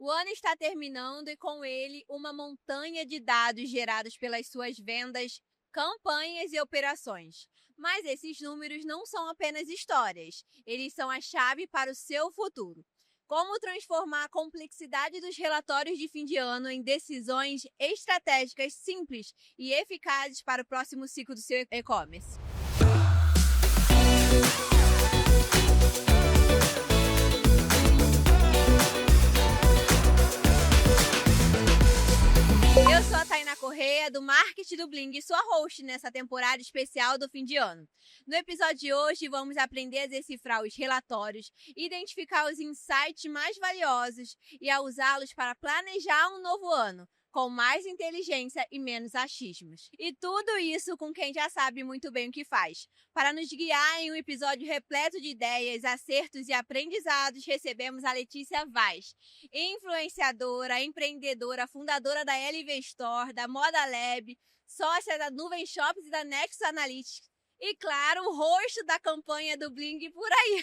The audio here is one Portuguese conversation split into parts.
O ano está terminando e com ele uma montanha de dados gerados pelas suas vendas, campanhas e operações. Mas esses números não são apenas histórias, eles são a chave para o seu futuro. Como transformar a complexidade dos relatórios de fim de ano em decisões estratégicas simples e eficazes para o próximo ciclo do seu e-commerce? Eu sou a Tainá Correia, do Marketing do Bling, e sua host nessa temporada especial do fim de ano. No episódio de hoje, vamos aprender a decifrar os relatórios, identificar os insights mais valiosos e a usá-los para planejar um novo ano, com mais inteligência e menos achismos. E tudo isso com quem já sabe muito bem o que faz. Para nos guiar em um episódio repleto de ideias, acertos e aprendizados, recebemos a Letícia Vaz, influenciadora, empreendedora, fundadora da LV Store, da Moda Lab, sócia da Nuvem Shops e da Nexus Analytics. E, claro, o rosto da campanha do Bling por aí.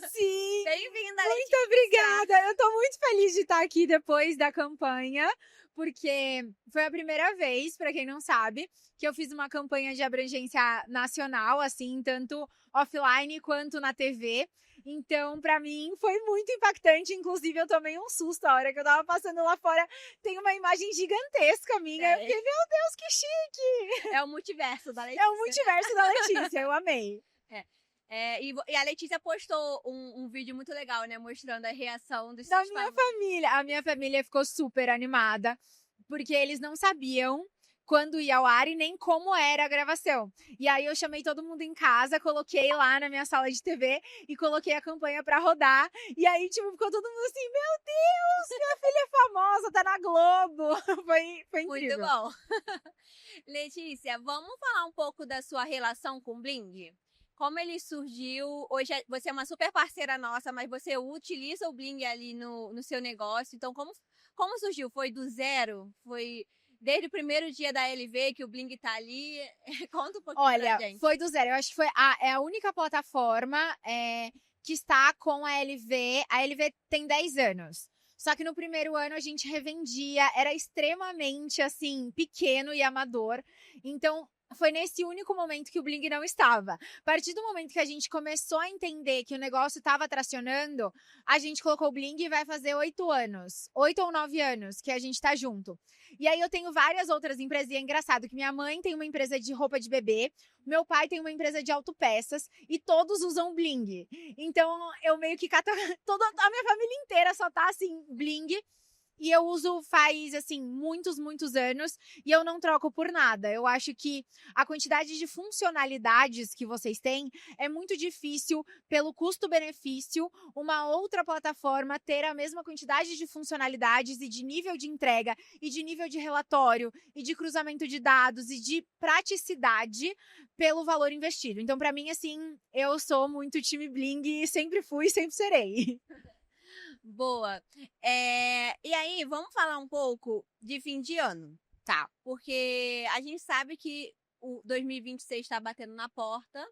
Sim! Bem-vinda, Muito Letícia. obrigada! Eu tô muito feliz de estar aqui depois da campanha, porque foi a primeira vez, para quem não sabe, que eu fiz uma campanha de abrangência nacional, assim, tanto offline quanto na TV. Então, para mim, foi muito impactante. Inclusive, eu tomei um susto a hora que eu tava passando lá fora. Tem uma imagem gigantesca minha. Eu fiquei, meu Deus, que chique! É o multiverso da Letícia. É o multiverso da Letícia, eu amei. E a Letícia postou um vídeo muito legal, né? Mostrando a reação dos Da seus minha fãs. família. A minha família ficou super animada, porque eles não sabiam quando ia ao ar e nem como era a gravação. E aí eu chamei todo mundo em casa, coloquei lá na minha sala de TV e coloquei a campanha pra rodar. E aí, tipo, ficou todo mundo assim, meu Deus, minha filha é famosa, tá na Globo. Foi incrível. Muito bom. Letícia, vamos falar um pouco da sua relação com o Bling? Como ele surgiu? Hoje você é uma super parceira nossa, mas você utiliza o Bling ali no seu negócio. Então, como surgiu? Foi do zero? Foi desde o primeiro dia da LV que o Bling tá ali? Conta um pouquinho pra gente. Foi do zero. Eu acho que é a única plataforma que está com a LV. A LV tem 10 anos. Só que no primeiro ano a gente revendia, era extremamente, assim, pequeno e amador. Então, foi nesse único momento que o Bling não estava. A partir do momento que a gente começou a entender que o negócio estava tracionando, a gente colocou o Bling e vai fazer 8 anos. 8 ou 9 anos que a gente tá junto. E aí eu tenho várias outras empresas, e é engraçado que minha mãe tem uma empresa de roupa de bebê, meu pai tem uma empresa de autopeças, e todos usam Bling. Então, eu meio que toda a minha família inteira só tá assim, Bling. E eu uso faz, assim, muitos anos e eu não troco por nada. Eu acho que a quantidade de funcionalidades que vocês têm é muito difícil, pelo custo-benefício, uma outra plataforma ter a mesma quantidade de funcionalidades e de nível de entrega e de nível de relatório e de cruzamento de dados e de praticidade pelo valor investido. Então, para mim, assim, eu sou muito time Bling e sempre fui e sempre serei. Boa. E aí, vamos falar um pouco de fim de ano, tá? Porque a gente sabe que o 2026 está batendo na porta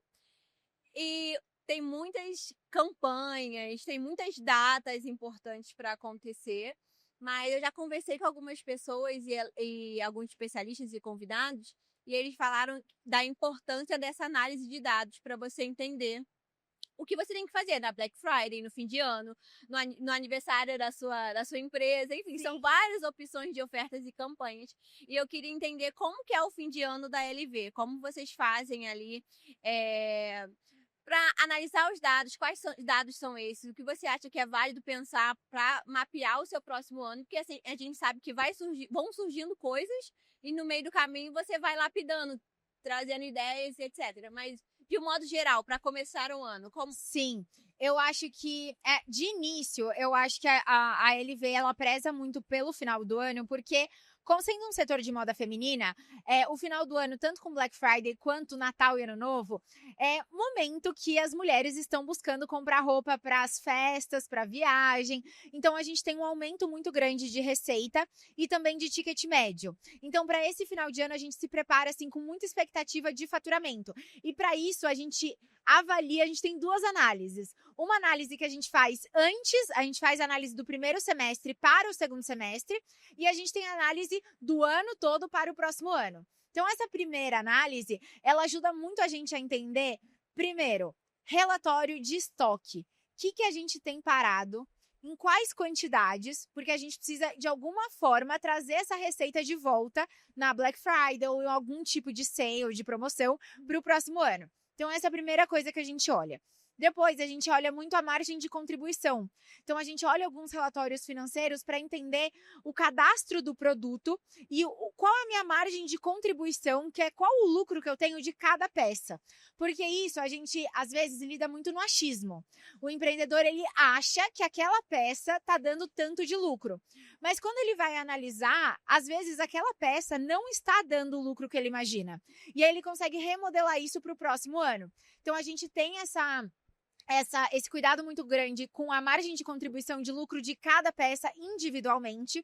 e tem muitas campanhas, tem muitas datas importantes para acontecer, mas eu já conversei com algumas pessoas e alguns especialistas e convidados, e eles falaram da importância dessa análise de dados para você entender o que você tem que fazer na Black Friday, no fim de ano, no aniversário da sua empresa, enfim, Sim. São várias opções de ofertas e campanhas. E eu queria entender como que é o fim de ano da LV, como vocês fazem ali para analisar os dados, dados são esses, o que você acha que é válido pensar para mapear o seu próximo ano, porque assim, a gente sabe que vão surgindo coisas e no meio do caminho você vai lapidando, trazendo ideias, etc. Mas de um modo geral, para começar o ano, como... Sim, eu acho que, de início, eu acho que a LV, ela preza muito pelo final do ano, porque, como sendo um setor de moda feminina, o final do ano, tanto com Black Friday quanto Natal e Ano Novo, é momento que as mulheres estão buscando comprar roupa para as festas, para viagem. Então, a gente tem um aumento muito grande de receita e também de ticket médio. Então, para esse final de ano, a gente se prepara, assim, com muita expectativa de faturamento. E para isso, a gente avalia, a gente tem duas análises. uma análise que a gente faz antes, a gente faz a análise do primeiro semestre para o segundo semestre, e a gente tem a análise do ano todo para o próximo ano. Então, essa primeira análise, ela ajuda muito a gente a entender, primeiro, relatório de estoque. O que a gente tem parado, em quais quantidades, porque a gente precisa, de alguma forma, trazer essa receita de volta na Black Friday ou em algum tipo de sale, de promoção, para o próximo ano. Então, essa é a primeira coisa que a gente olha. Depois, a gente olha muito a margem de contribuição. Então, a gente olha alguns relatórios financeiros para entender o cadastro do produto e qual é a minha margem de contribuição, que é qual o lucro que eu tenho de cada peça. Porque isso, a gente, às vezes, lida muito no achismo. O empreendedor, ele acha que aquela peça está dando tanto de lucro. Mas quando ele vai analisar, às vezes, aquela peça não está dando o lucro que ele imagina. E aí, ele consegue remodelar isso para o próximo ano. Então, a gente tem esse cuidado muito grande com a margem de contribuição de lucro de cada peça individualmente.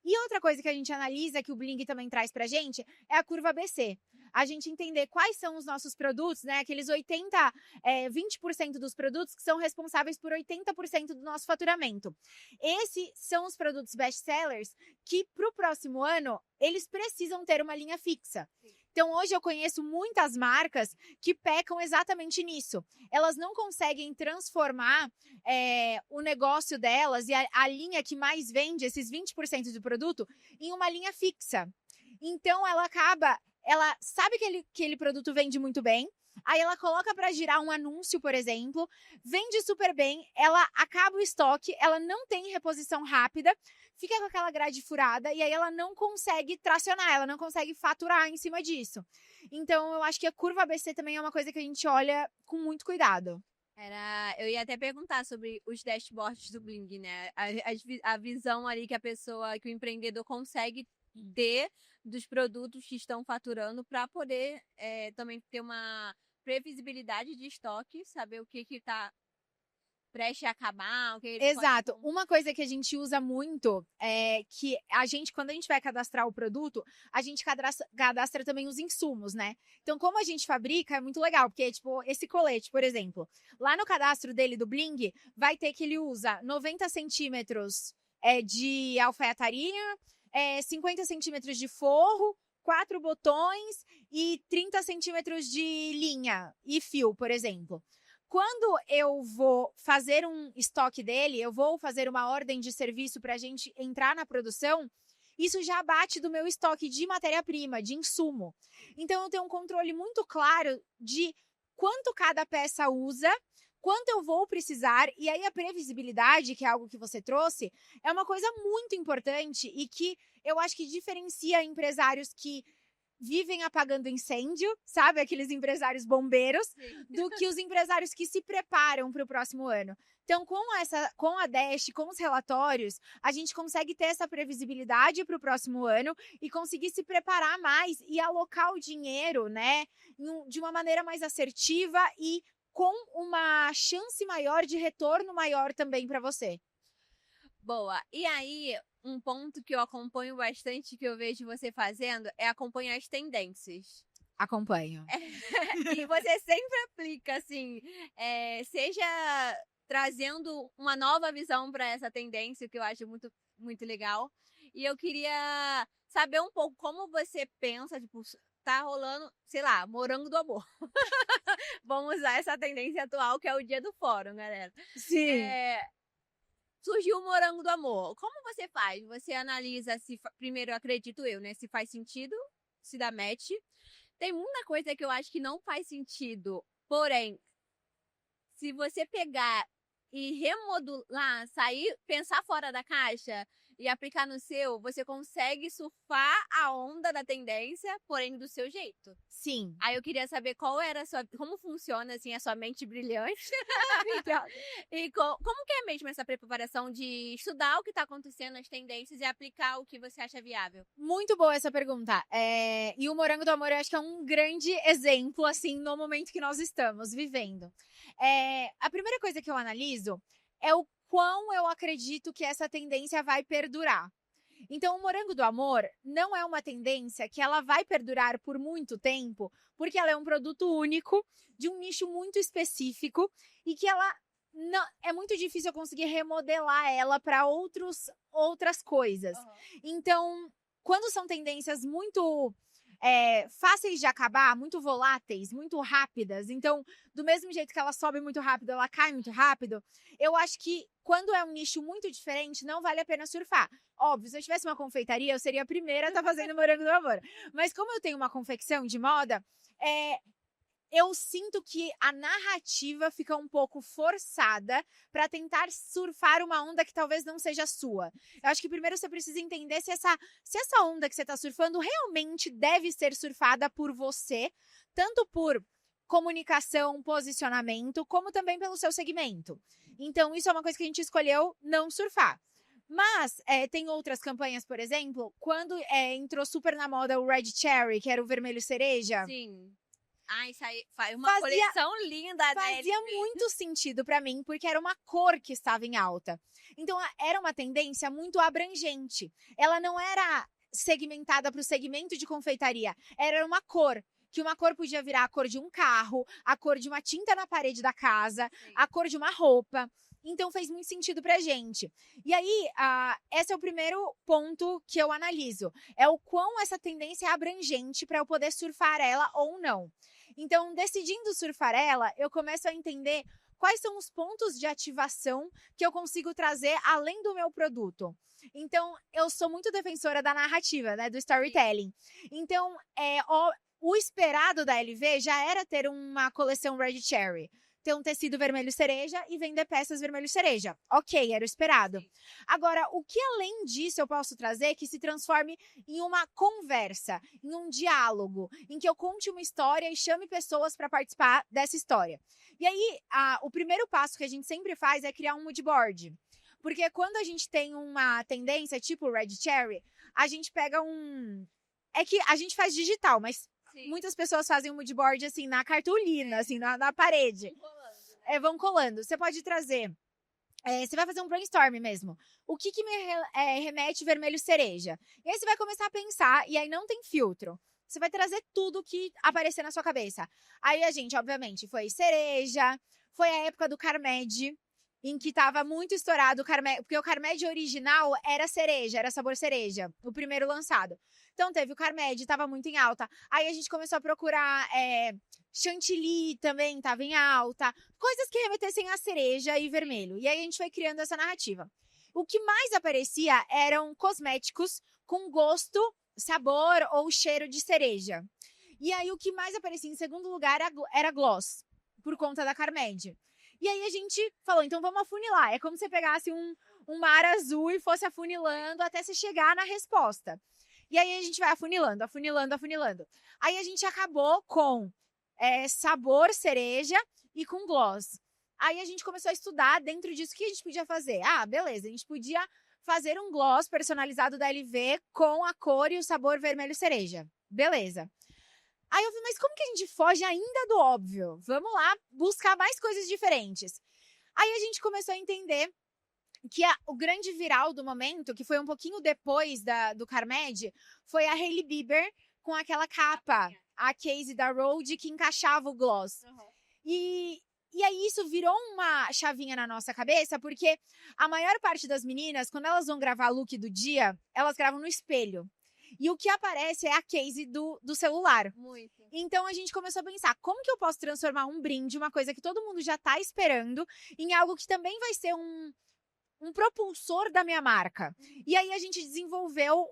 E outra coisa que a gente analisa, que o Bling também traz pra gente, é a curva ABC. A gente entender quais são os nossos produtos, né? Aqueles 20% dos produtos que são responsáveis por 80% do nosso faturamento. Esses são os produtos best-sellers que, para o próximo ano, eles precisam ter uma linha fixa. Então, hoje eu conheço muitas marcas que pecam exatamente nisso. Elas não conseguem transformar o negócio delas e a linha que mais vende, esses 20% do produto, em uma linha fixa. Então, ela sabe que aquele produto vende muito bem, aí ela coloca para girar um anúncio, por exemplo, vende super bem, ela acaba o estoque, ela não tem reposição rápida, fica com aquela grade furada e aí ela não consegue tracionar, ela não consegue faturar em cima disso. Então, eu acho que a curva ABC também é uma coisa que a gente olha com muito cuidado. Eu ia até perguntar sobre os dashboards do Bling, né? A visão ali que que o empreendedor consegue ter dos produtos que estão faturando para poder também ter uma previsibilidade de estoque, saber o que está preste a acabar, o que Exato. Uma coisa que a gente usa muito é que quando a gente vai cadastrar o produto, a gente cadastra também os insumos, né? Então, como a gente fabrica, é muito legal, porque, tipo, esse colete, por exemplo, lá no cadastro dele do Bling, vai ter que ele usa 90 centímetros de alfaiataria, 50 centímetros de forro, 4 botões e 30 centímetros de linha e fio, por exemplo. Quando eu vou fazer um estoque dele, eu vou fazer uma ordem de serviço para a gente entrar na produção, isso já bate do meu estoque de matéria-prima, de insumo. Então, eu tenho um controle muito claro de quanto cada peça usa, quanto eu vou precisar, e aí a previsibilidade, que é algo que você trouxe, é uma coisa muito importante e que eu acho que diferencia empresários que vivem apagando incêndio, sabe? Aqueles empresários bombeiros, do que os empresários que se preparam para o próximo ano. Então, com a Dash, com os relatórios, a gente consegue ter essa previsibilidade para o próximo ano e conseguir se preparar mais e alocar o dinheiro, né, de uma maneira mais assertiva e com uma chance maior de retorno maior também para você. Boa. E aí, um ponto que eu acompanho bastante, que eu vejo você fazendo, é acompanhar as tendências. Acompanho. E você sempre aplica, assim, seja trazendo uma nova visão para essa tendência, que eu acho muito, muito legal. E eu queria saber um pouco como você pensa, tipo, tá rolando, sei lá, Morango do Amor. Vamos usar essa tendência atual, que é o dia do fórum, galera. Sim. Surgiu o Morango do Amor. Como você faz? Você analisa se, primeiro, acredito eu, né? Se faz sentido, se dá match. Tem muita coisa que eu acho que não faz sentido. Porém, se você pegar e remodular, pensar fora da caixa e aplicar no seu, você consegue surfar a onda da tendência, porém do seu jeito. Sim. Aí eu queria saber como funciona assim a sua mente brilhante e como que é mesmo essa preparação de estudar o que está acontecendo nas tendências e aplicar o que você acha viável. Muito boa essa pergunta. E o Morango do Amor eu acho que é um grande exemplo assim no momento que nós estamos vivendo. A primeira coisa que eu analiso é o quão eu acredito que essa tendência vai perdurar. Então, o Morango do Amor não é uma tendência que ela vai perdurar por muito tempo, porque ela é um produto único, de um nicho muito específico, e que ela não, é muito difícil eu conseguir remodelar ela para outras coisas. Aham. Então, quando são tendências muito fáceis de acabar, muito voláteis, muito rápidas, então, do mesmo jeito que ela sobe muito rápido, ela cai muito rápido, eu acho que quando é um nicho muito diferente, não vale a pena surfar. Óbvio, se eu tivesse uma confeitaria, eu seria a primeira a estar fazendo morango do amor. Mas como eu tenho uma confecção de moda, eu sinto que a narrativa fica um pouco forçada para tentar surfar uma onda que talvez não seja sua. Eu acho que primeiro você precisa entender se essa onda que você está surfando realmente deve ser surfada por você, tanto por comunicação, posicionamento, como também pelo seu segmento. Então, isso é uma coisa que a gente escolheu não surfar. Mas tem outras campanhas, por exemplo, quando entrou super na moda o Red Cherry, que era o vermelho cereja. Sim. Ah, isso aí faz uma coleção linda, né? Fazia muito sentido pra mim, porque era uma cor que estava em alta. Então, era uma tendência muito abrangente. Ela não era segmentada para o segmento de confeitaria. Era uma cor. Que uma cor podia virar a cor de um carro, a cor de uma tinta na parede da casa, Sim. a cor de uma roupa. Então, fez muito sentido pra gente. E aí, esse é o primeiro ponto que eu analiso. É o quão essa tendência é abrangente para eu poder surfar ela ou não. Então, decidindo surfar ela, eu começo a entender quais são os pontos de ativação que eu consigo trazer além do meu produto. Então, eu sou muito defensora da narrativa, né, do storytelling. Então, o esperado da LV já era ter uma coleção Red Cherry. Ter um tecido vermelho cereja e vender peças vermelho cereja. Ok, era o esperado. Sim. Agora, o que além disso eu posso trazer que se transforme em uma conversa, em um diálogo, em que eu conte uma história e chame pessoas para participar dessa história. E aí, o primeiro passo que a gente sempre faz é criar um mood board. Porque quando a gente tem uma tendência, tipo Red Cherry, a gente pega É que a gente faz digital, mas Sim. muitas pessoas fazem um mood board, assim, na cartolina, assim, na parede. Vão colando. Você pode trazer... você vai fazer um brainstorm mesmo. O que me remete vermelho cereja? E aí você vai começar a pensar, e aí não tem filtro. Você vai trazer tudo que aparecer na sua cabeça. Aí a gente, obviamente, foi cereja, foi a época do Carmed, em que tava muito estourado o Carmed, porque o Carmed original era cereja, era sabor cereja, o primeiro lançado. Então teve o Carmed, tava muito em alta. Aí a gente começou a procurar chantilly também, tava em alta. Coisas que remetessem a cereja e vermelho. E aí a gente foi criando essa narrativa. O que mais aparecia eram cosméticos com gosto, sabor ou cheiro de cereja. E aí o que mais aparecia em segundo lugar era gloss, por conta da Carmed. E aí a gente falou, então vamos afunilar. É como se você pegasse um mar azul e fosse afunilando até você chegar na resposta. E aí a gente vai afunilando, afunilando, afunilando. Aí a gente acabou com sabor cereja e com gloss. Aí a gente começou a estudar dentro disso o que a gente podia fazer. Beleza, a gente podia fazer um gloss personalizado da LV com a cor e o sabor vermelho cereja. Beleza. Aí eu falei, mas como que a gente foge ainda do óbvio? Vamos lá buscar mais coisas diferentes. Aí a gente começou a entender que o grande viral do momento, que foi um pouquinho depois do Carmed, foi a Hailey Bieber com aquela capa, a case da Rhode, que encaixava o gloss. Uhum. E aí isso virou uma chavinha na nossa cabeça, porque a maior parte das meninas, quando elas vão gravar look do dia, elas gravam no espelho. E o que aparece é a case do celular. Muito. Então a gente começou a pensar, como que eu posso transformar um brinde, uma coisa que todo mundo já tá esperando, em algo que também vai ser um propulsor da minha marca. E aí a gente desenvolveu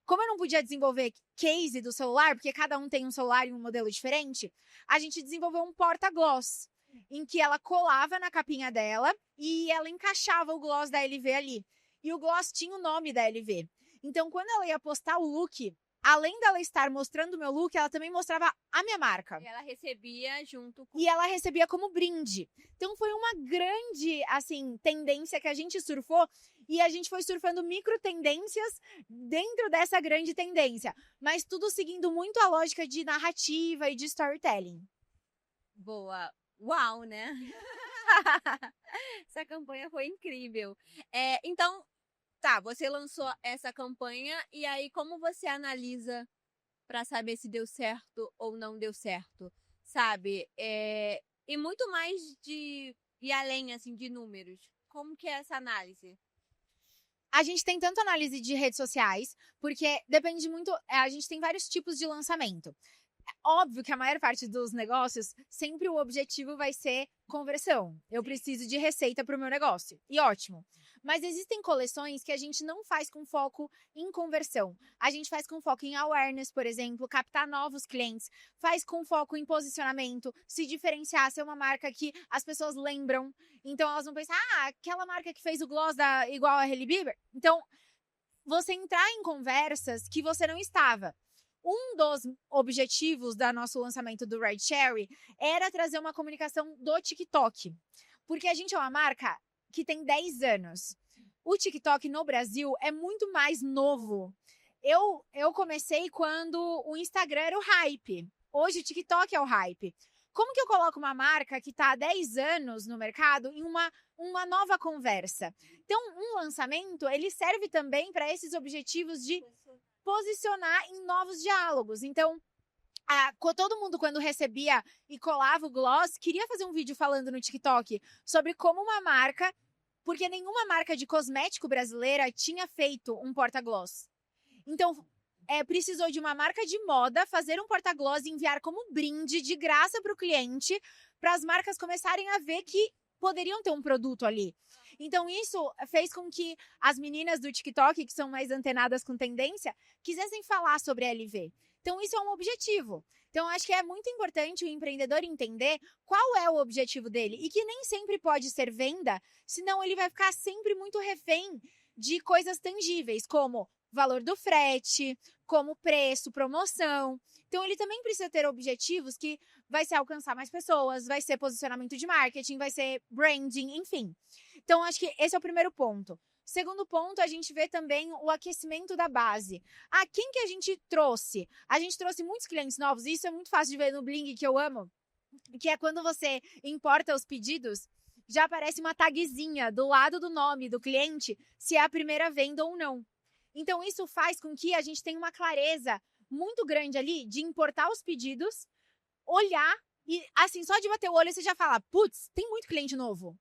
Como eu não podia desenvolver case do celular, porque cada um tem um celular e um modelo diferente, a gente desenvolveu um porta-gloss, em que ela colava na capinha dela e ela encaixava o gloss da LV ali. E o gloss tinha o nome da LV. Então, quando ela ia postar o look, além dela estar mostrando o meu look, ela também mostrava a minha marca. E ela recebia junto com... E ela recebia como brinde. Então, foi uma grande, assim, tendência que a gente surfou. E a gente foi surfando micro tendências dentro dessa grande tendência. Mas tudo seguindo muito a lógica de narrativa e de storytelling. Boa. Uau, né? Essa campanha foi incrível. Então, tá, você lançou essa campanha e aí como você analisa para saber se deu certo ou não deu certo, sabe? E muito mais de E além, assim, de números, como que é essa análise? A gente tem tanto análise de redes sociais, porque depende muito. A gente tem vários tipos de lançamento. Óbvio que a maior parte dos negócios, sempre o objetivo vai ser conversão. Eu preciso de receita para o meu negócio. E ótimo. Mas existem coleções que a gente não faz com foco em conversão. A gente faz com foco em awareness, por exemplo, captar novos clientes. Faz com foco em posicionamento, se diferenciar, ser uma marca que as pessoas lembram. Então elas vão pensar, aquela marca que fez o gloss igual a Hailey Bieber. Então, você entrar em conversas que você não estava. Um dos objetivos do nosso lançamento do Red Cherry era trazer uma comunicação do TikTok. Porque a gente é uma marca que tem 10 anos. O TikTok no Brasil é muito mais novo. Eu comecei quando o Instagram era o hype. Hoje o TikTok é o hype. Como que eu coloco uma marca que está há 10 anos no mercado em uma nova conversa? Então, um lançamento, ele serve também para esses objetivos de posicionar em novos diálogos. Então, todo mundo, quando recebia e colava o gloss, queria fazer um vídeo falando no TikTok sobre como uma marca, porque nenhuma marca de cosmético brasileira tinha feito um porta-gloss. Então, precisou de uma marca de moda fazer um porta-gloss e enviar como brinde de graça para o cliente, para as marcas começarem a ver que poderiam ter um produto ali. Então, isso fez com que as meninas do TikTok, que são mais antenadas com tendência, quisessem falar sobre a LV. Então, isso é um objetivo. Então, acho que é muito importante o empreendedor entender qual é o objetivo dele e que nem sempre pode ser venda, senão ele vai ficar sempre muito refém de coisas tangíveis, como valor do frete, como preço, promoção. Então, ele também precisa ter objetivos que vai ser alcançar mais pessoas, vai ser posicionamento de marketing, vai ser branding, enfim. Então, acho que esse é o primeiro ponto. Segundo ponto, a gente vê também o aquecimento da base. Quem que a gente trouxe? A gente trouxe muitos clientes novos, e isso é muito fácil de ver no Bling, que eu amo, que é quando você importa os pedidos, já aparece uma tagzinha do lado do nome do cliente, se é a primeira venda ou não. Então, isso faz com que a gente tenha uma clareza muito grande ali de importar os pedidos, olhar e, assim, só de bater o olho você já fala, putz, tem muito cliente novo.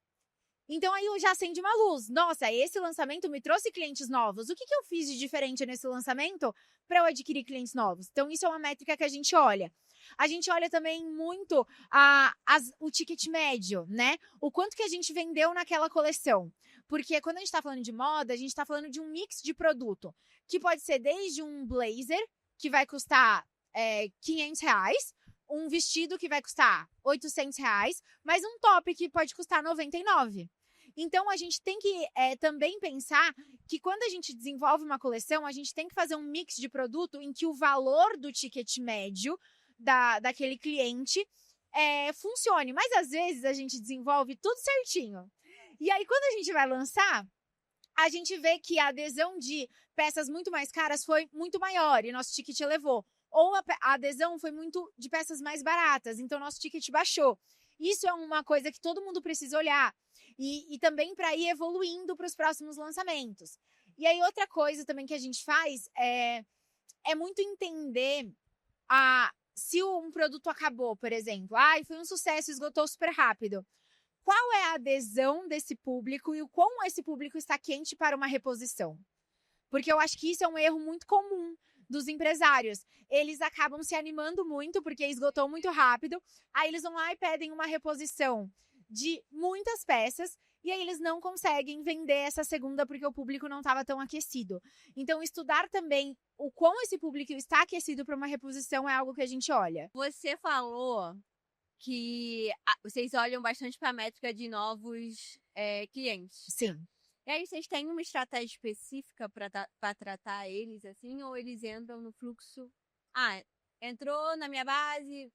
Então, aí eu já acende uma luz. Nossa, esse lançamento me trouxe clientes novos. O que eu fiz de diferente nesse lançamento para eu adquirir clientes novos? Então, isso é uma métrica que a gente olha. A gente olha também muito o ticket médio, né? O quanto que a gente vendeu naquela coleção. Porque quando a gente está falando de moda, a gente está falando de um mix de produto, que pode ser desde um blazer, que vai custar R$500, um vestido que vai custar R$800, mas um top que pode custar R$99. Então, a gente tem que também pensar que quando a gente desenvolve uma coleção, a gente tem que fazer um mix de produto em que o valor do ticket médio daquele cliente funcione. Mas, às vezes, a gente desenvolve tudo certinho. E aí, quando a gente vai lançar, a gente vê que a adesão de peças muito mais caras foi muito maior e nosso ticket elevou. Ou a adesão foi muito de peças mais baratas, então nosso ticket baixou. Isso é uma coisa que todo mundo precisa olhar. E também para ir evoluindo para os próximos lançamentos. E aí, outra coisa também que a gente faz é muito entender se um produto acabou, por exemplo. Foi um sucesso, esgotou super rápido. Qual é a adesão desse público e o quão esse público está quente para uma reposição? Porque eu acho que isso é um erro muito comum dos empresários. Eles acabam se animando muito porque esgotou muito rápido, aí eles vão lá e pedem uma reposição de muitas peças e aí eles não conseguem vender essa segunda porque o público não estava tão aquecido. Então, estudar também o quão esse público está aquecido para uma reposição é algo que a gente olha. Você falou que vocês olham bastante para a métrica de novos clientes. Sim. E aí, vocês têm uma estratégia específica para tratar eles, assim? Ou eles entram no fluxo? Entrou na minha base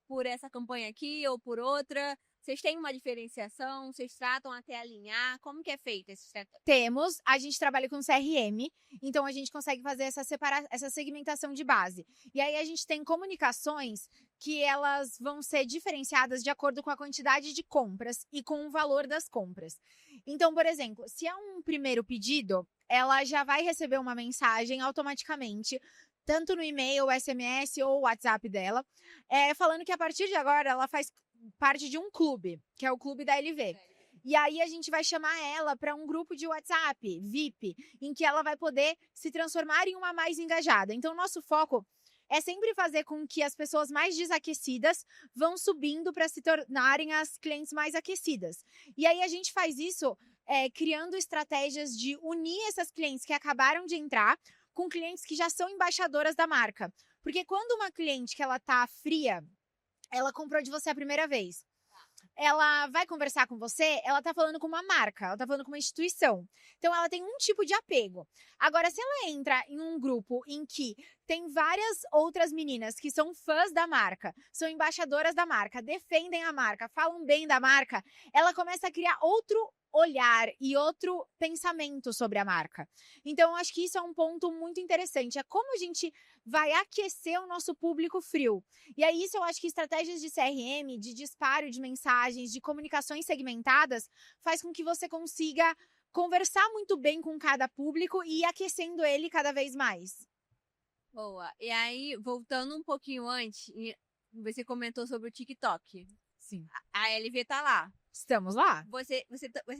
por essa campanha aqui ou por outra? Vocês têm uma diferenciação? Vocês tratam até alinhar? Como que é feita essa estratégia? A gente trabalha com CRM, então a gente consegue fazer essa segmentação de base. E aí a gente tem comunicações que elas vão ser diferenciadas de acordo com a quantidade de compras e com o valor das compras. Então, por exemplo, se é um primeiro pedido, ela já vai receber uma mensagem automaticamente, tanto no e-mail, SMS ou WhatsApp dela, falando que a partir de agora ela faz parte de um clube, que é o clube da LV. E aí a gente vai chamar ela para um grupo de WhatsApp, VIP, em que ela vai poder se transformar em uma mais engajada. Então, nosso foco é sempre fazer com que as pessoas mais desaquecidas vão subindo para se tornarem as clientes mais aquecidas. E aí a gente faz isso criando estratégias de unir essas clientes que acabaram de entrar com clientes que já são embaixadoras da marca. Porque quando uma cliente que ela tá fria, ela comprou de você a primeira vez, ela vai conversar com você, ela tá falando com uma marca, ela tá falando com uma instituição. Então, ela tem um tipo de apego. Agora, se ela entra em um grupo em que tem várias outras meninas que são fãs da marca, são embaixadoras da marca, defendem a marca, falam bem da marca, ela começa a criar outro olhar e outro pensamento sobre a marca. Então, eu acho que isso é um ponto muito interessante. É como a gente vai aquecer o nosso público frio. E aí, isso eu acho que estratégias de CRM, de disparo de mensagens, de comunicações segmentadas, faz com que você consiga conversar muito bem com cada público e ir aquecendo ele cada vez mais. Boa. E aí, voltando um pouquinho antes, você comentou sobre o TikTok. Sim. A LV tá lá. Estamos lá? Vocês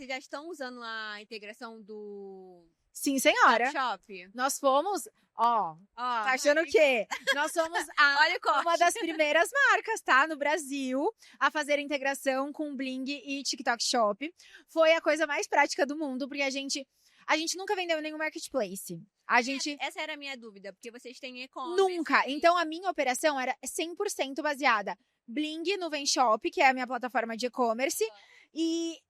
já estão usando a integração do Sim, senhora. Shop? Nós fomos, tá achando o quê? Nós somos Olha o corte. uma das primeiras marcas, tá? No Brasil, a fazer a integração com Bling e TikTok Shop. Foi a coisa mais prática do mundo, porque a gente nunca vendeu em nenhum marketplace. Essa era a minha dúvida, porque vocês têm e-commerce. Nunca. Então, a minha operação era 100% baseada Bling no Venshop, que é a minha plataforma de e-commerce, e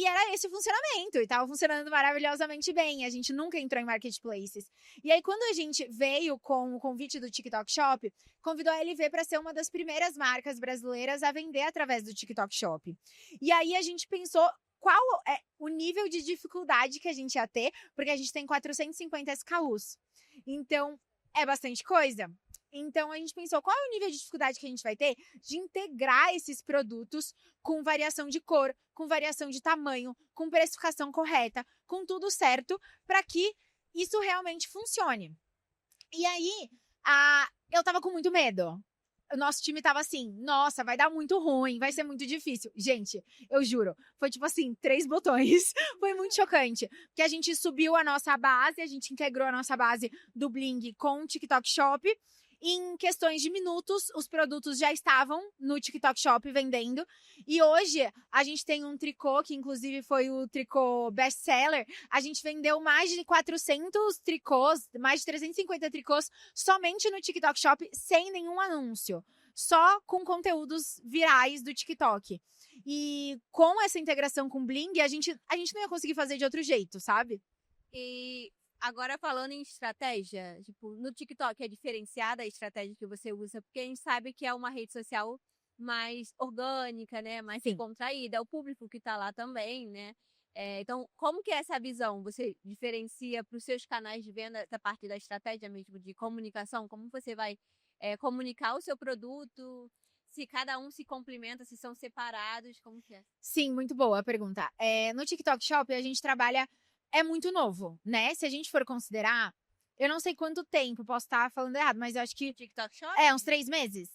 era esse o funcionamento, e tava funcionando maravilhosamente bem, a gente nunca entrou em marketplaces. E aí, quando a gente veio com o convite do TikTok Shop, convidou a LV para ser uma das primeiras marcas brasileiras a vender através do TikTok Shop. E aí, a gente pensou qual é o nível de dificuldade que a gente ia ter, porque a gente tem 450 SKUs. Então, é bastante coisa. Então, a gente pensou, qual é o nível de dificuldade que a gente vai ter de integrar esses produtos com variação de cor, com variação de tamanho, com precificação correta, com tudo certo, para que isso realmente funcione. E aí, eu tava com muito medo. O nosso time tava assim, nossa, vai dar muito ruim, vai ser muito difícil. Gente, eu juro, foi tipo assim, 3 botões. Foi muito chocante. Porque a gente subiu a nossa base, a gente integrou a nossa base do Bling com o TikTok Shop. Em questões de minutos, os produtos já estavam no TikTok Shop vendendo. E hoje, a gente tem um tricô, que inclusive foi o tricô best-seller. A gente vendeu mais de 400 tricôs, mais de 350 tricôs, somente no TikTok Shop, sem nenhum anúncio. Só com conteúdos virais do TikTok. E com essa integração com o Bling, a gente não ia conseguir fazer de outro jeito, sabe? E agora, falando em estratégia, tipo, no TikTok é diferenciada a estratégia que você usa, porque a gente sabe que é uma rede social mais orgânica, né? Mais descontraída. É o público que tá lá também, né? Então, como que é essa visão? Você diferencia para os seus canais de venda essa parte da estratégia mesmo de comunicação? Como você vai comunicar o seu produto? Se cada um se complementa, se são separados, como que é? Sim, muito boa a pergunta. No TikTok Shop, a gente trabalha... É muito novo, né? Se a gente for considerar, eu não sei quanto tempo, posso estar falando errado, mas eu acho que... TikTok Shop? Uns 3 meses.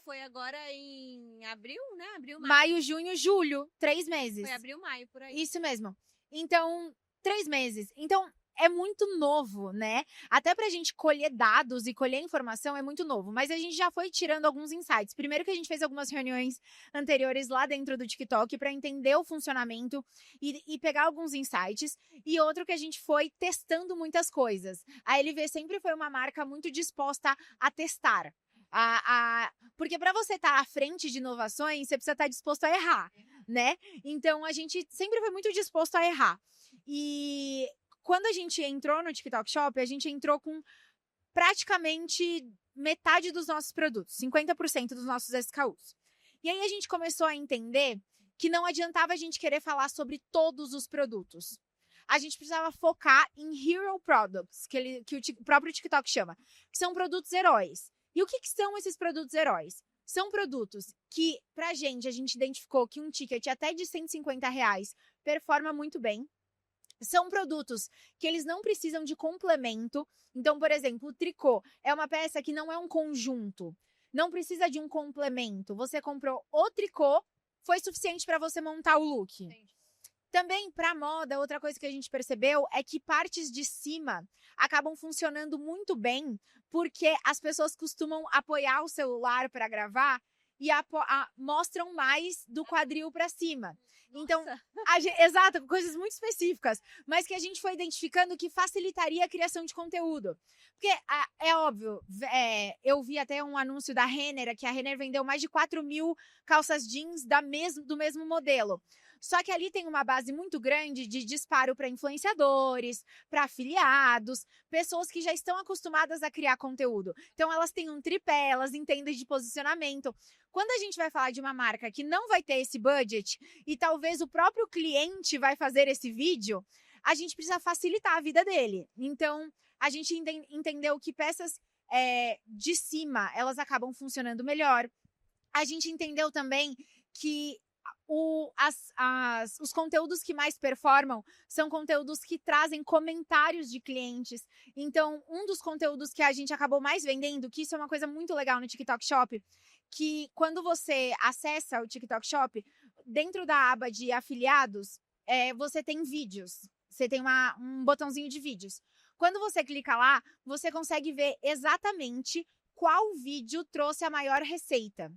Foi agora em abril, né? Abril, maio. Maio, junho, julho. 3 meses. Foi abril, maio, por aí. Isso mesmo. Então, 3 meses. Então, é muito novo, né? Até pra gente colher dados e colher informação é muito novo. Mas a gente já foi tirando alguns insights. Primeiro que a gente fez algumas reuniões anteriores lá dentro do TikTok para entender o funcionamento e pegar alguns insights. E outro que a gente foi testando muitas coisas. A LV sempre foi uma marca muito disposta a testar. Porque para você estar à frente de inovações, você precisa estar disposto a errar, né? Então, a gente sempre foi muito disposto a errar. E quando a gente entrou no TikTok Shop, a gente entrou com praticamente metade dos nossos produtos, 50% dos nossos SKUs. E aí a gente começou a entender que não adiantava a gente querer falar sobre todos os produtos. A gente precisava focar em Hero Products, que o próprio TikTok chama, que são produtos heróis. E o que são esses produtos heróis? São produtos que, pra gente, a gente identificou que um ticket até de R$150 performa muito bem. São produtos que eles não precisam de complemento. Então, por exemplo, o tricô é uma peça que não é um conjunto. Não precisa de um complemento. Você comprou o tricô foi suficiente para você montar o look. Entendi. Também, para moda, outra coisa que a gente percebeu é que partes de cima acabam funcionando muito bem, porque as pessoas costumam apoiar o celular para gravar e mostram mais do quadril para cima. Então, Nossa. exato, coisas muito específicas, mas que a gente foi identificando que facilitaria a criação de conteúdo. Porque é óbvio, eu vi até um anúncio da Renner, que a Renner vendeu mais de 4.000 calças jeans do mesmo modelo. Só que ali tem uma base muito grande de disparo para influenciadores, para afiliados, pessoas que já estão acostumadas a criar conteúdo. Então, elas têm um tripé, elas entendem de posicionamento. Quando a gente vai falar de uma marca que não vai ter esse budget e talvez o próprio cliente vai fazer esse vídeo, a gente precisa facilitar a vida dele. Então, a gente entendeu que peças de cima, elas acabam funcionando melhor. A gente entendeu também que os conteúdos que mais performam são conteúdos que trazem comentários de clientes. Então, um dos conteúdos que a gente acabou mais vendendo, que isso é uma coisa muito legal no TikTok Shop, que quando você acessa o TikTok Shop, dentro da aba de afiliados, você tem vídeos. Você tem um botãozinho de vídeos. Quando você clica lá, você consegue ver exatamente qual vídeo trouxe a maior receita.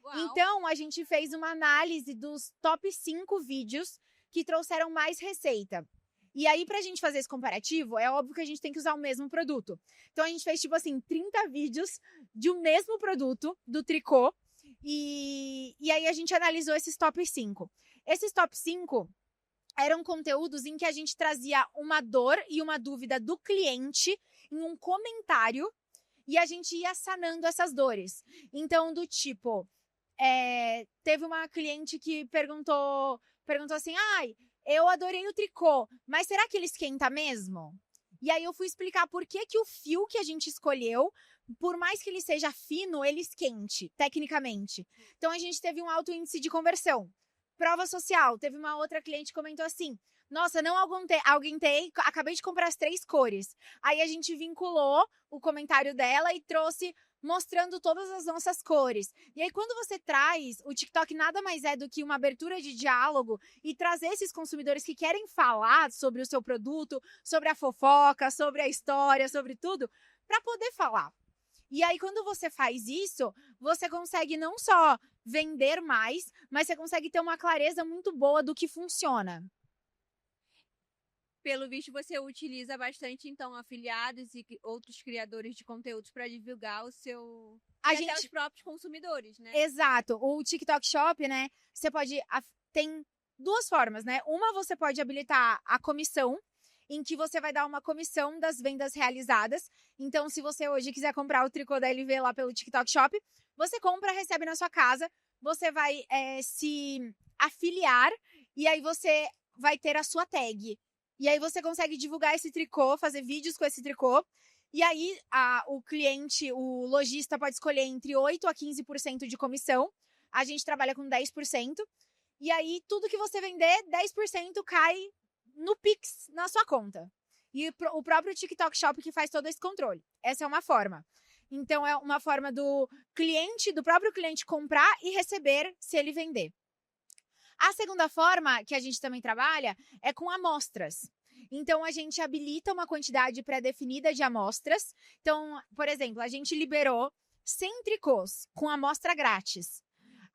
Uau. Então, a gente fez uma análise dos top 5 vídeos que trouxeram mais receita. E aí, pra gente fazer esse comparativo, é óbvio que a gente tem que usar o mesmo produto. Então, a gente fez, 30 vídeos de um mesmo produto, do tricô. E aí, a gente analisou esses top 5. Esses top 5 eram conteúdos em que a gente trazia uma dor e uma dúvida do cliente em um comentário e a gente ia sanando essas dores. Então, do tipo... teve uma cliente que perguntou assim, eu adorei o tricô, mas será que ele esquenta mesmo? E aí eu fui explicar por que o fio que a gente escolheu, por mais que ele seja fino, ele esquente, tecnicamente. Então a gente teve um alto índice de conversão. Prova social, teve uma outra cliente que comentou assim, nossa, não aguentei, acabei de comprar as 3 cores. Aí a gente vinculou o comentário dela e trouxe mostrando todas as nossas cores. E aí, quando você traz, o TikTok nada mais é do que uma abertura de diálogo e trazer esses consumidores que querem falar sobre o seu produto, sobre a fofoca, sobre a história, sobre tudo, para poder falar. E aí, quando você faz isso, você consegue não só vender mais, mas você consegue ter uma clareza muito boa do que funciona. Pelo visto, você utiliza bastante, então, afiliados e outros criadores de conteúdos para divulgar o seu... até os próprios consumidores, né? Exato. O TikTok Shop, né, você pode... Tem 2 formas, né? Uma, você pode habilitar a comissão, em que você vai dar uma comissão das vendas realizadas. Então, se você hoje quiser comprar o tricô da LV lá pelo TikTok Shop, você compra, recebe na sua casa, você vai se afiliar e aí você vai ter a sua tag. E aí você consegue divulgar esse tricô, fazer vídeos com esse tricô. E aí o cliente, o lojista pode escolher entre 8% a 15% de comissão. A gente trabalha com 10%. E aí tudo que você vender, 10% cai no Pix, na sua conta. E o próprio TikTok Shop que faz todo esse controle. Essa é uma forma. Então é uma forma do próprio cliente comprar e receber se ele vender. A segunda forma que a gente também trabalha é com amostras. Então, a gente habilita uma quantidade pré-definida de amostras. Então, por exemplo, a gente liberou 100 tricôs com amostra grátis.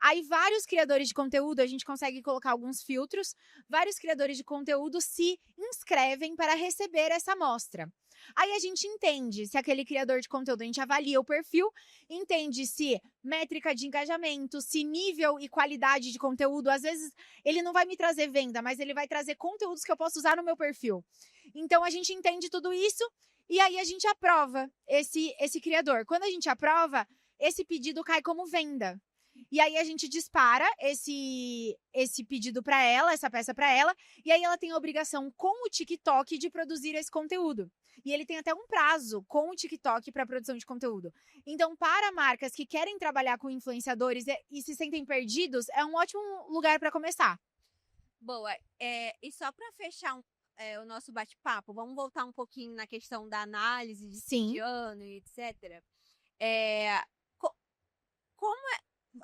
Aí, vários criadores de conteúdo, a gente consegue colocar alguns filtros, vários criadores de conteúdo se inscrevem para receber essa amostra. Aí a gente entende se aquele criador de conteúdo, a gente avalia o perfil, entende se métrica de engajamento, se nível e qualidade de conteúdo, às vezes ele não vai me trazer venda, mas ele vai trazer conteúdos que eu posso usar no meu perfil. Então a gente entende tudo isso e aí a gente aprova esse criador. Quando a gente aprova, esse pedido cai como venda. E aí a gente dispara esse pedido para ela, essa peça para ela, e aí ela tem a obrigação com o TikTok de produzir esse conteúdo. E ele tem até um prazo com o TikTok para produção de conteúdo. Então, para marcas que querem trabalhar com influenciadores e se sentem perdidos, é um ótimo lugar para começar. Boa. E só para fechar o nosso bate-papo, vamos voltar um pouquinho na questão da análise de fim de ano e etc. Como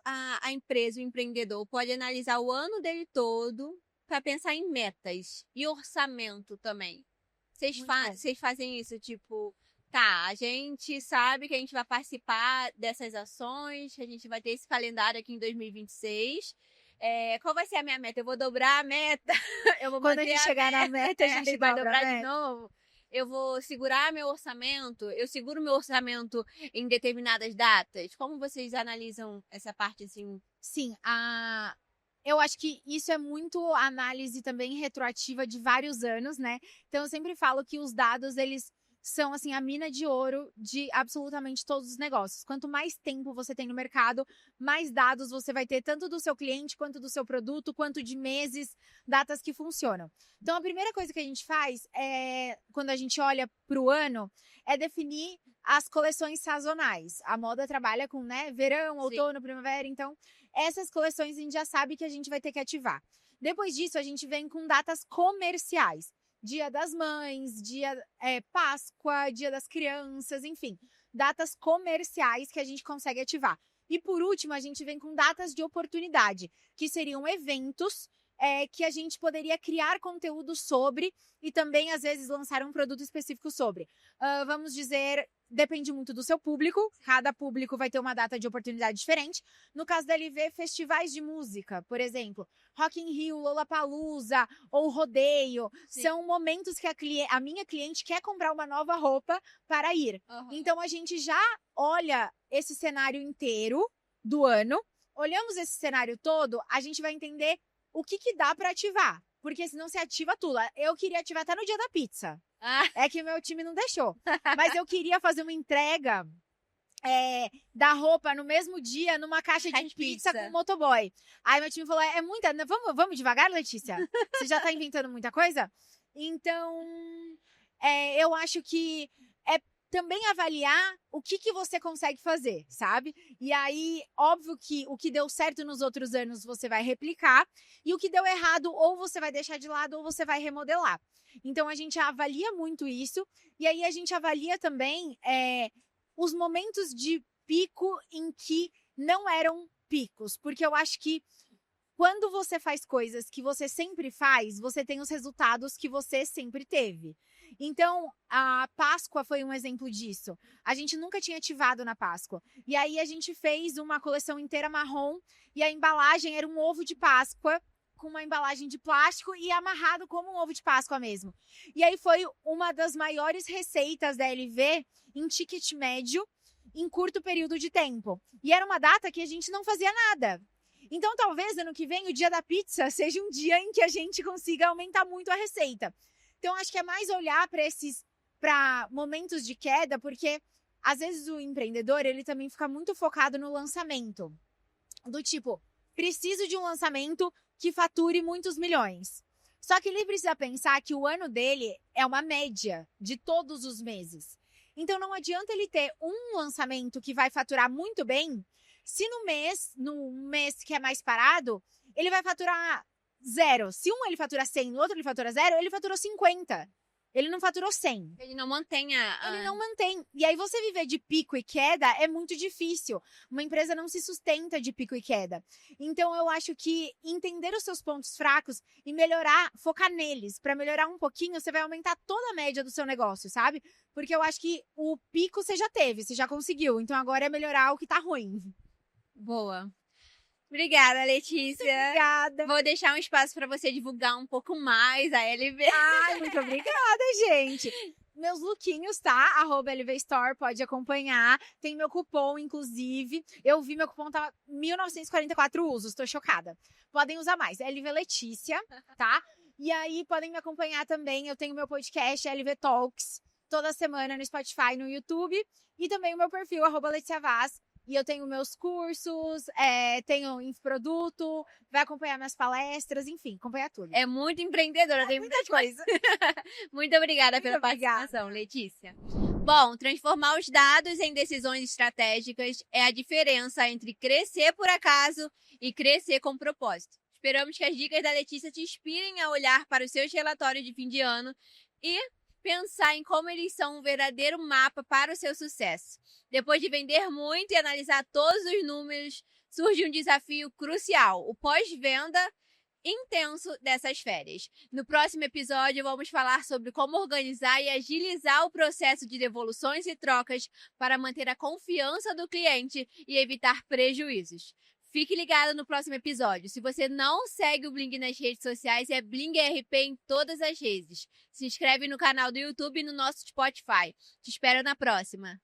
a empresa, o empreendedor, pode analisar o ano dele todo para pensar em metas e orçamento também? Vocês Muito bom. fazem isso, tipo, tá, a gente sabe que a gente vai participar dessas ações, que a gente vai ter esse calendário aqui em 2026. Qual vai ser a minha meta? Eu vou dobrar a meta, eu vou Quando a manter gente a chegar na meta, meta, a gente vai dobra a dobrar de meta. novo. Eu vou segurar meu orçamento, eu seguro meu orçamento em determinadas datas. Como vocês analisam essa parte assim? Sim, eu acho que isso é muito análise também retroativa de vários anos, né? Então eu sempre falo que os dados, eles são assim a mina de ouro de absolutamente todos os negócios. Quanto mais tempo você tem no mercado, mais dados você vai ter tanto do seu cliente, quanto do seu produto, quanto de meses, datas que funcionam. Então a primeira coisa que a gente faz é quando a gente olha para o ano é definir as coleções sazonais. A moda trabalha com, né, verão, outono, primavera, então essas coleções a gente já sabe que a gente vai ter que ativar. Depois disso, a gente vem com datas comerciais. Dia das Mães, Páscoa, Dia das Crianças, enfim. Datas comerciais que a gente consegue ativar. E por último, a gente vem com datas de oportunidade, que seriam eventos que a gente poderia criar conteúdo sobre e também, às vezes, lançar um produto específico sobre. Vamos dizer, depende muito do seu público, cada público vai ter uma data de oportunidade diferente. No caso da LV, festivais de música, por exemplo, Rock in Rio, Lollapalooza ou Rodeio, são momentos que a minha cliente quer comprar uma nova roupa para ir. Então, a gente já olha esse cenário inteiro do ano, olhamos esse cenário todo, a gente vai entender o que dá para ativar. Porque senão você ativa tudo. Eu queria ativar até no dia da pizza. É que meu time não deixou. Mas eu queria fazer uma entrega da roupa no mesmo dia numa caixa de pizza com motoboy. Aí meu time falou, é muita... Vamos devagar, Letícia? Você já tá inventando muita coisa? Então, eu acho que é também avaliar o que você consegue fazer, sabe? E aí, óbvio que o que deu certo nos outros anos você vai replicar, e o que deu errado ou você vai deixar de lado ou você vai remodelar. Então, a gente avalia muito isso, e aí a gente avalia também os momentos de pico em que não eram picos, porque eu acho que quando você faz coisas que você sempre faz, você tem os resultados que você sempre teve. Então, a Páscoa foi um exemplo disso. A gente nunca tinha ativado na Páscoa. E aí a gente fez uma coleção inteira marrom e a embalagem era um ovo de Páscoa com uma embalagem de plástico e amarrado como um ovo de Páscoa mesmo. E aí foi uma das maiores receitas da LV em ticket médio em curto período de tempo. E era uma data que a gente não fazia nada. Então, talvez ano que vem, o dia da pizza, seja um dia em que a gente consiga aumentar muito a receita. Então, acho que é mais olhar para momentos de queda, porque às vezes o empreendedor, ele também fica muito focado no lançamento. Do tipo, preciso de um lançamento que fature muitos milhões. Só que ele precisa pensar que o ano dele é uma média de todos os meses. Então, não adianta ele ter um lançamento que vai faturar muito bem, se no mês que é mais parado, ele vai faturar 0. Se um ele fatura 100, no outro ele fatura 0, ele faturou 50. Ele não faturou 100. Ele não mantém Ele não mantém. E aí você viver de pico e queda é muito difícil. Uma empresa não se sustenta de pico e queda. Então eu acho que entender os seus pontos fracos e melhorar, focar neles, para melhorar um pouquinho, você vai aumentar toda a média do seu negócio, sabe? Porque eu acho que o pico você já teve, você já conseguiu. Então agora é melhorar o que tá ruim. Boa. Obrigada, Letícia. Muito obrigada. Vou deixar um espaço para você divulgar um pouco mais a LV. Ai, muito obrigada, gente. Meus lookinhos, tá? @LV Store, pode acompanhar. Tem meu cupom, inclusive. Eu vi meu cupom tá 1.944 usos, tô chocada. Podem usar mais. LV Letícia, tá? E aí, podem me acompanhar também. Eu tenho meu podcast, LV Talks, toda semana no Spotify, no YouTube. E também o meu perfil, @LeticiaVaz. E eu tenho meus cursos, tenho infoproduto, vai acompanhar minhas palestras, enfim, acompanhar tudo. É muito empreendedora, tem muita coisa. Muito obrigada pela participação, Letícia. Bom, transformar os dados em decisões estratégicas é a diferença entre crescer por acaso e crescer com propósito. Esperamos que as dicas da Letícia te inspirem a olhar para os seus relatórios de fim de ano e pensar em como eles são um verdadeiro mapa para o seu sucesso. Depois de vender muito e analisar todos os números, surge um desafio crucial: o pós-venda intenso dessas férias. No próximo episódio, vamos falar sobre como organizar e agilizar o processo de devoluções e trocas para manter a confiança do cliente e evitar prejuízos. Fique ligado no próximo episódio. Se você não segue o Bling nas redes sociais, é Bling RP em todas as redes. Se inscreve no canal do YouTube e no nosso Spotify. Te espero na próxima.